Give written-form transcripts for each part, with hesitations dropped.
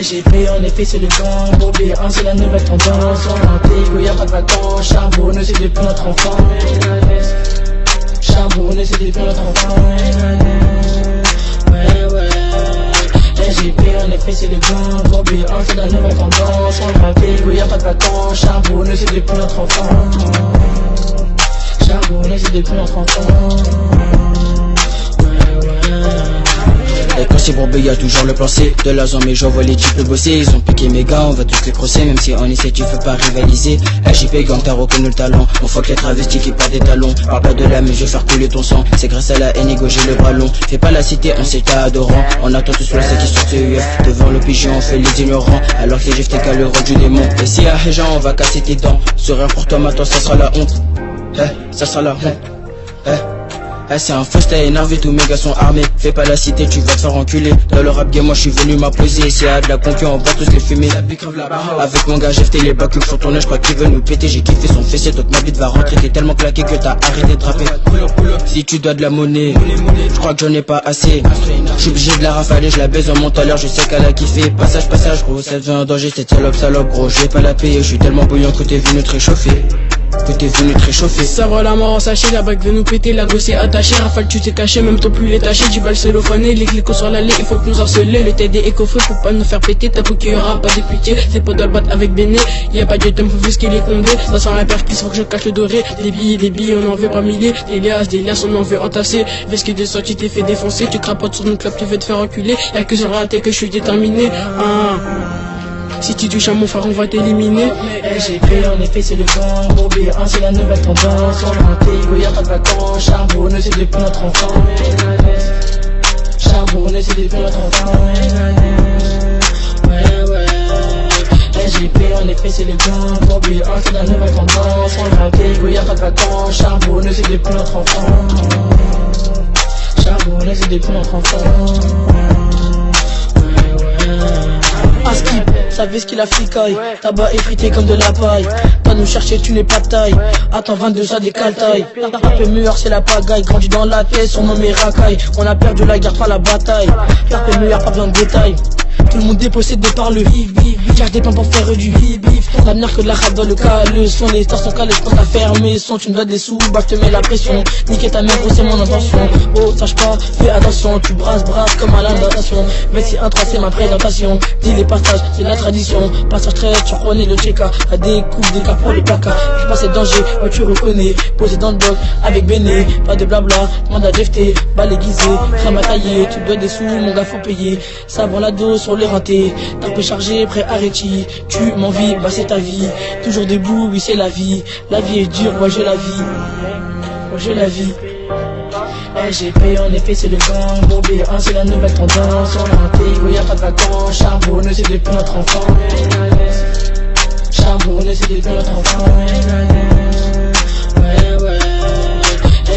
SGP en effet c'est le gang, Bobé 1 c'est la nouvelle tendance. On y'a pas de vacances, charbonneux c'est depuis notre enfant. Charbonneux c'est depuis notre enfant. SGP en effet c'est le gang, Bobé 1 c'est la nouvelle tendance. On y'a pas de vacances, charbonneux c'est depuis notre enfant. Charbonneux c'est depuis notre enfant. Et quand c'est Bombay, y'a toujours le plan C. De la zone, mais j'envoie les types bosser. Ils ont piqué mes gars, on va tous les crosser. Même si on essaie, tu veux pas rivaliser. SJP, gang, t'as reconnu le talent. On fuck les travestis qui pas des talons. Parle pas de la mais je vais faire couler ton sang. C'est grâce à la haine, j'ai le bras long. Fais pas la cité, on s'est adorant. On attend tous la qui sort CUF. Devant le pigeon, on fait les ignorants. Alors que les GFT qu'à le rôle du démon. Et si à Héjan, on va casser tes dents. Sourire pour toi, maintenant, ça sera la honte. Ça sera la honte. C'est un fausse, t'as énervé, tous mes gars sont armés. Fais pas la cité, tu vas te faire enculer. Dans le rap game, moi je suis venu m'apposer. S'il y a de la concu, on va tous les fumer. Avec mon gars, GFT, les bacs font tourner, je crois qu'ils veulent nous péter. J'ai kiffé son fessier, donc ma bite va rentrer. T'es tellement claqué que t'as arrêté de rapper. Si tu dois de la monnaie, je crois que j'en ai pas assez. Je suis obligé de la rafaler, je la baise en monte à l'heure, je sais qu'elle a kiffé. Passage, gros, ça devient un danger, cette salope, gros. Je vais pas la payer, je suis tellement bouillant que t'es venu te réchauffer. Que t'es venu te réchauffer. Savoir la mort en sachet, la bague veut nous péter, la gosse est attachée, rafale tu t'es caché, même ton pull est taché, du bal cellophané, les glicos sur l'allée, il faut que nous harceler, le TD est coffré, faut pas nous faire péter, t'avoue qu'il y aura pas de pitié, c'est pas dans le bat avec Béné, y'a pas de thème, faut visquer les condés, ça sent la perquise, faut que je cache le doré, des billes, on en veut pas milliers, des liasses, on en veut entasser, vesquer de sortie, t'es fait défoncer, tu crapotes sur notre club, tu veux te faire enculer, y'a que sur raté que je suis déterminé, Si tu touches à mon frère, on va t'éliminer. SGP en effet c'est le gang, Bobé 1 c'est la nouvelle tendance. On y'a pas de vacances, charbonneux c'est depuis notre enfant. Charbonneux c'est depuis notre enfant. SGP en effet c'est le gang, Bobé 1 c'est la nouvelle tendance. On y'a pas de vacances, charbonneux c'est depuis notre enfant. Charbonneux c'est depuis notre enfant. Skip, savez ce qu'il a fricaille. Tabac effrité comme de la paille. Pas nous chercher, tu n'es pas de taille. Attends 22 ça des caltailles. Un peu meilleur c'est la pagaille. Grandi dans la tête, son nom est racaille. On a perdu la guerre, pas la bataille. Un peu meilleur, pas besoin de détails. Tout le monde est possédé par le bif. Cherche des plans pour faire du bif. L'avenir que de la rap dans le cas. Le son, les stars sont calés, quand t'as fermé son. Tu me dois des sous, bah je te mets la pression. Niquer ta mère, gros c'est mon intention. Oh, sache pas, fais attention. Tu brasses comme à la natation. Messi 1-3 c'est ma présentation. Dis les partages, c'est la tradition. Passage très, tu reconnais le check. À des coups, des cas pour les placas. Je passe danger, ouais tu reconnais. Posé dans le bloc, avec Béné. Pas de blabla, demande à GFT. Bal aiguisé, crème à tailler. Tu dois des sous, mon gars faut payer. Sabre la dose sur les rentés. T'as peu chargé, prêt à retirer. Tu m'envies, bah c'est ta vie. Toujours debout, oui c'est la vie. La vie est dure, moi j'ai la vie. Moi j'ai la vie. SGP en effet c'est le gang, Bobé 1 c'est la nouvelle tendance. On y'a pas de vacances, charbonneux c'est depuis notre enfant. Charbonneux c'est depuis notre enfant.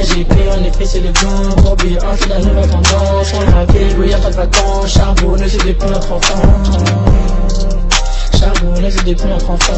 SGP en effet c'est le gang, Bobé 1 c'est la nouvelle tendance. On y'a pas de vacances, charbonneux c'est depuis notre enfant. Charbonneux c'est depuis notre enfant.